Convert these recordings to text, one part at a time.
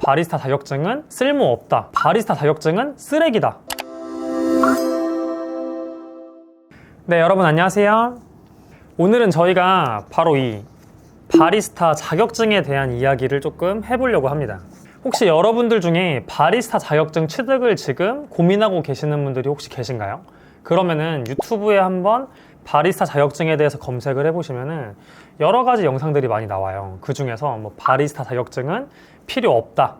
바리스타 자격증은 쓸모없다. 바리스타 자격증은 쓰레기다. 네, 여러분 안녕하세요. 오늘은 저희가 바로 이 바리스타 자격증에 대한 이야기를 조금 해보려고 합니다. 혹시 여러분들 중에 바리스타 자격증 취득을 지금 고민하고 계시는 분들이 혹시 계신가요? 그러면은 유튜브에 한번 바리스타 자격증에 대해서 검색을 해보시면은 여러 가지 영상들이 많이 나와요. 그 중에서 뭐 바리스타 자격증은 필요 없다,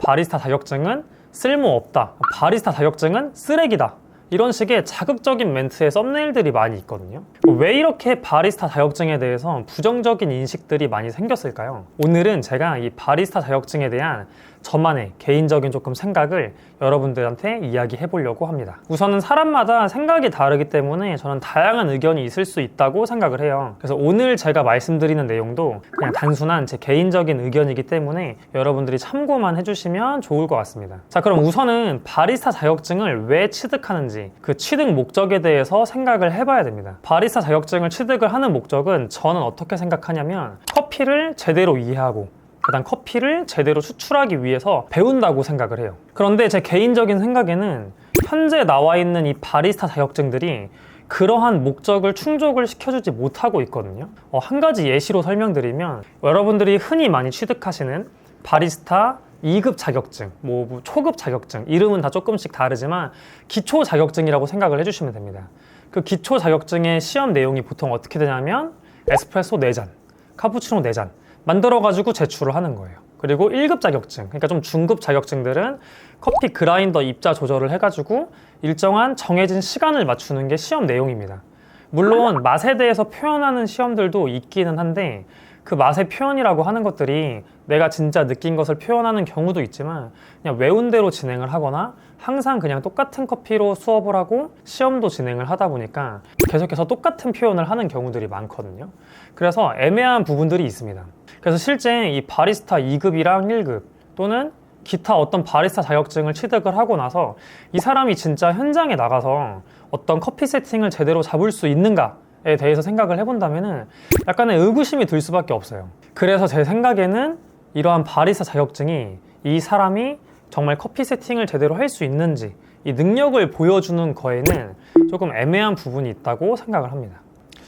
바리스타 자격증은 쓸모 없다, 바리스타 자격증은 쓰레기다, 이런 식의 자극적인 멘트의 썸네일들이 많이 있거든요. 왜 이렇게 바리스타 자격증에 대해서 부정적인 인식들이 많이 생겼을까요? 오늘은 제가 이 바리스타 자격증에 대한 저만의 개인적인 조금 생각을 여러분들한테 이야기해 보려고 합니다. 우선은 사람마다 생각이 다르기 때문에 저는 다양한 의견이 있을 수 있다고 생각을 해요. 그래서 오늘 제가 말씀드리는 내용도 그냥 단순한 제 개인적인 의견이기 때문에 여러분들이 참고만 해주시면 좋을 것 같습니다. 자, 그럼 우선은 바리스타 자격증을 왜 취득하는지, 그 취득 목적에 대해서 생각을 해봐야 됩니다. 바리스타 자격증을 취득을 하는 목적은 저는 어떻게 생각하냐면 커피를 제대로 이해하고 그다음 커피를 제대로 추출하기 위해서 배운다고 생각을 해요. 그런데 제 개인적인 생각에는 현재 나와 있는 이 바리스타 자격증들이 그러한 목적을 충족을 시켜주지 못하고 있거든요. 한 가지 예시로 설명드리면 여러분들이 흔히 많이 취득하시는 바리스타 2급 자격증, 뭐 초급 자격증, 이름은 다 조금씩 다르지만 기초 자격증이라고 생각을 해주시면 됩니다. 그 기초 자격증의 시험 내용이 보통 어떻게 되냐면 에스프레소 4잔, 카푸치노 4잔 만들어가지고 제출을 하는 거예요. 그리고 1급 자격증, 그러니까 좀 중급 자격증들은 커피 그라인더 입자 조절을 해가지고 일정한 정해진 시간을 맞추는 게 시험 내용입니다. 물론 맛에 대해서 표현하는 시험들도 있기는 한데 그 맛의 표현이라고 하는 것들이 내가 진짜 느낀 것을 표현하는 경우도 있지만 그냥 외운 대로 진행을 하거나 항상 그냥 똑같은 커피로 수업을 하고 시험도 진행을 하다 보니까 계속해서 똑같은 표현을 하는 경우들이 많거든요. 그래서 애매한 부분들이 있습니다. 그래서 실제 이 바리스타 2급이랑 1급 또는 기타 어떤 바리스타 자격증을 취득을 하고 나서 이 사람이 진짜 현장에 나가서 어떤 커피 세팅을 제대로 잡을 수 있는가에 대해서 생각을 해본다면은 약간의 의구심이 들 수밖에 없어요. 그래서 제 생각에는 이러한 바리스타 자격증이 이 사람이 정말 커피 세팅을 제대로 할 수 있는지 이 능력을 보여주는 거에는 조금 애매한 부분이 있다고 생각을 합니다.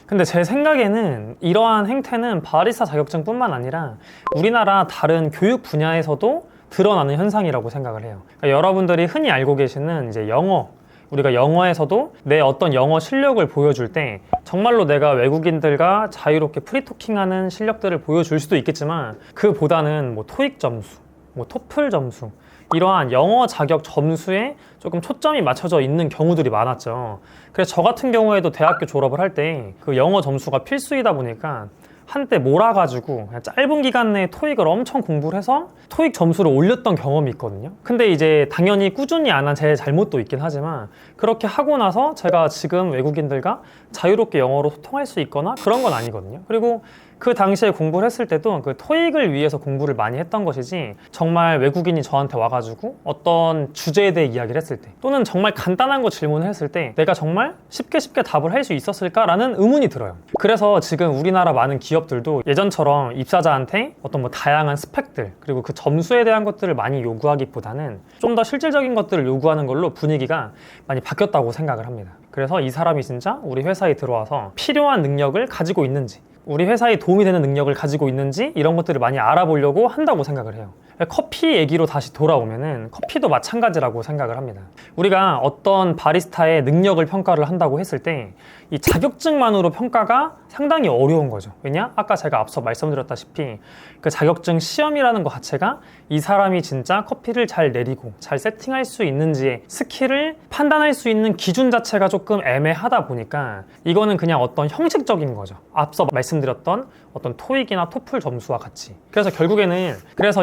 근데 제 생각에는 이러한 행태는 바리스타 자격증뿐만 아니라 우리나라 다른 교육 분야에서도 드러나는 현상이라고 생각을 해요. 그러니까 여러분들이 흔히 알고 계시는 이제 영어, 우리가 영어에서도 내 어떤 영어 실력을 보여줄 때 정말로 내가 외국인들과 자유롭게 프리토킹하는 실력들을 보여줄 수도 있겠지만 그보다는 뭐 토익 점수, 뭐 토플 점수, 이러한 영어 자격 점수에 조금 초점이 맞춰져 있는 경우들이 많았죠. 그래서 저 같은 경우에도 대학교 졸업을 할 때 그 영어 점수가 필수이다 보니까 한때 몰아가지고 그냥 짧은 기간 내에 토익을 엄청 공부를 해서 토익 점수를 올렸던 경험이 있거든요. 근데 이제 당연히 꾸준히 안 한 제 잘못도 있긴 하지만 그렇게 하고 나서 제가 지금 외국인들과 자유롭게 영어로 소통할 수 있거나 그런 건 아니거든요. 그리고 그 당시에 공부를 했을 때도 그 토익을 위해서 공부를 많이 했던 것이지 정말 외국인이 저한테 와가지고 어떤 주제에 대해 이야기를 했을 때 또는 정말 간단한 거 질문을 했을 때 내가 정말 쉽게 답을 할 수 있었을까라는 의문이 들어요. 그래서 지금 우리나라 많은 기업들도 예전처럼 입사자한테 어떤 뭐 다양한 스펙들 그리고 그 점수에 대한 것들을 많이 요구하기보다는 좀 더 실질적인 것들을 요구하는 걸로 분위기가 많이 바뀌었다고 생각을 합니다. 그래서 이 사람이 진짜 우리 회사에 들어와서 필요한 능력을 가지고 있는지 우리 회사에 도움이 되는 능력을 가지고 있는지 이런 것들을 많이 알아보려고 한다고 생각을 해요. 커피 얘기로 다시 돌아오면은 커피도 마찬가지라고 생각을 합니다. 우리가 어떤 바리스타의 능력을 평가를 한다고 했을 때 이 자격증만으로 평가가 상당히 어려운 거죠. 왜냐? 아까 제가 앞서 말씀드렸다시피 그 자격증 시험이라는 것 자체가 이 사람이 진짜 커피를 잘 내리고 잘 세팅할 수 있는지의 스킬을 판단할 수 있는 기준 자체가 조금 애매하다 보니까 이거는 그냥 어떤 형식적인 거죠. 앞서 말씀드렸던 어떤 토익이나 토플 점수와 같이. 그래서 결국에는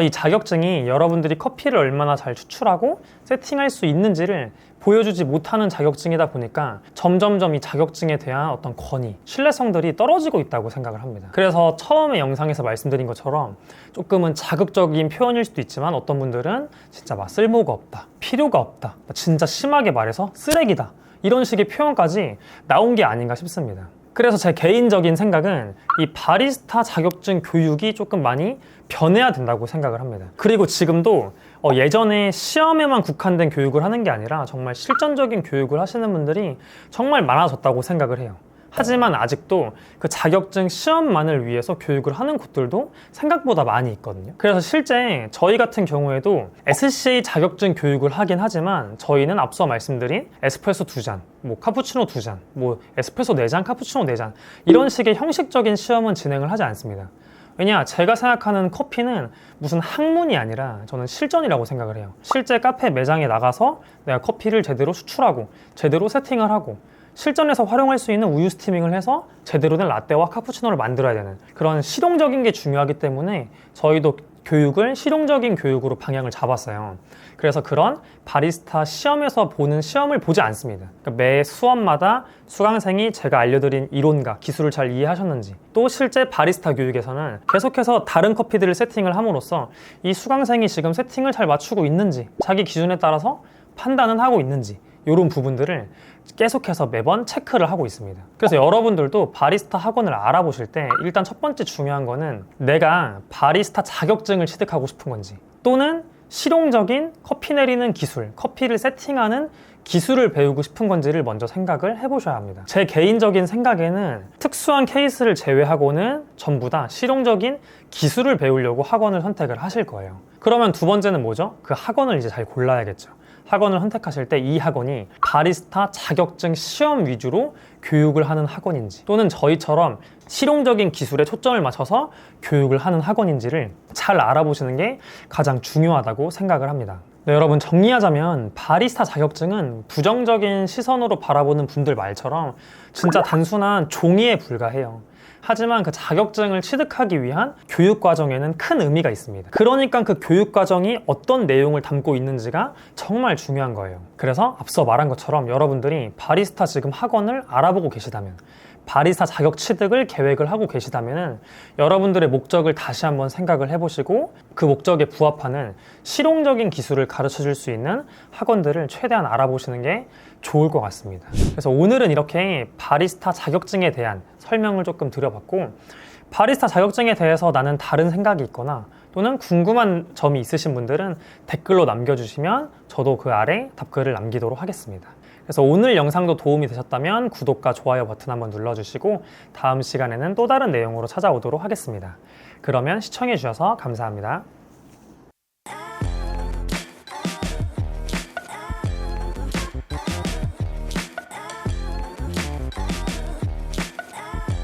이 자격증이 여러분들이 커피를 얼마나 잘 추출하고 세팅할 수 있는지를 보여주지 못하는 자격증이다 보니까 점점점 이 자격증에 대한 어떤 권위, 신뢰성들이 떨어지고 있다고 생각을 합니다. 그래서 처음에 영상에서 말씀드린 것처럼 조금은 자극적인 표현일 수도 있지만 어떤 분들은 진짜 막 쓸모가 없다, 필요가 없다, 진짜 심하게 말해서 쓰레기다, 이런 식의 표현까지 나온 게 아닌가 싶습니다. 그래서 제 개인적인 생각은 이 바리스타 자격증 교육이 조금 많이 변해야 된다고 생각을 합니다. 그리고 지금도 예전에 시험에만 국한된 교육을 하는 게 아니라 정말 실전적인 교육을 하시는 분들이 정말 많아졌다고 생각을 해요. 하지만 아직도 그 자격증 시험만을 위해서 교육을 하는 곳들도 생각보다 많이 있거든요. 그래서 실제 저희 같은 경우에도 SCA 자격증 교육을 하긴 하지만 저희는 앞서 말씀드린 에스프레소 2잔, 카푸치노 2잔, 에스프레소 4잔, 카푸치노 4잔 이런 식의 형식적인 시험은 진행을 하지 않습니다. 왜냐, 제가 생각하는 커피는 무슨 학문이 아니라 저는 실전이라고 생각을 해요. 실제 카페 매장에 나가서 내가 커피를 제대로 수출하고 제대로 세팅을 하고 실전에서 활용할 수 있는 우유 스티밍을 해서 제대로 된 라떼와 카푸치노를 만들어야 되는 그런 실용적인 게 중요하기 때문에 저희도 교육을 실용적인 교육으로 방향을 잡았어요. 그래서 그런 바리스타 시험에서 보는 시험을 보지 않습니다. 그러니까 매 수업마다 수강생이 제가 알려드린 이론과 기술을 잘 이해하셨는지, 또 실제 바리스타 교육에서는 계속해서 다른 커피들을 세팅을 함으로써 이 수강생이 지금 세팅을 잘 맞추고 있는지, 자기 기준에 따라서 판단은 하고 있는지, 이런 부분들을 계속해서 매번 체크를 하고 있습니다. 그래서 여러분들도 바리스타 학원을 알아보실 때 일단 첫 번째 중요한 거는 내가 바리스타 자격증을 취득하고 싶은 건지, 또는 실용적인 커피 내리는 기술, 커피를 세팅하는 기술을 배우고 싶은 건지를 먼저 생각을 해보셔야 합니다. 제 개인적인 생각에는 특수한 케이스를 제외하고는 전부 다 실용적인 기술을 배우려고 학원을 선택을 하실 거예요. 그러면 두 번째는 뭐죠? 그 학원을 이제 잘 골라야겠죠. 학원을 선택하실 때 이 학원이 바리스타 자격증 시험 위주로 교육을 하는 학원인지, 또는 저희처럼 실용적인 기술에 초점을 맞춰서 교육을 하는 학원인지를 잘 알아보시는 게 가장 중요하다고 생각을 합니다. 네, 여러분, 정리하자면 바리스타 자격증은 부정적인 시선으로 바라보는 분들 말처럼 진짜 단순한 종이에 불과해요. 하지만 그 자격증을 취득하기 위한 교육 과정에는 큰 의미가 있습니다. 그러니까 그 교육 과정이 어떤 내용을 담고 있는지가 정말 중요한 거예요. 그래서 앞서 말한 것처럼 여러분들이 바리스타 지금 학원을 알아보고 계시다면, 바리스타 자격 취득을 계획을 하고 계시다면 여러분들의 목적을 다시 한번 생각을 해보시고 그 목적에 부합하는 실용적인 기술을 가르쳐 줄 수 있는 학원들을 최대한 알아보시는 게 좋을 것 같습니다. 그래서 오늘은 이렇게 바리스타 자격증에 대한 설명을 조금 드려봤고, 바리스타 자격증에 대해서 나는 다른 생각이 있거나 또는 궁금한 점이 있으신 분들은 댓글로 남겨주시면 저도 그 아래 답글을 남기도록 하겠습니다. 그래서 오늘 영상도 도움이 되셨다면 구독과 좋아요 버튼 한번 눌러주시고 다음 시간에는 또 다른 내용으로 찾아오도록 하겠습니다. 그러면 시청해주셔서 감사합니다.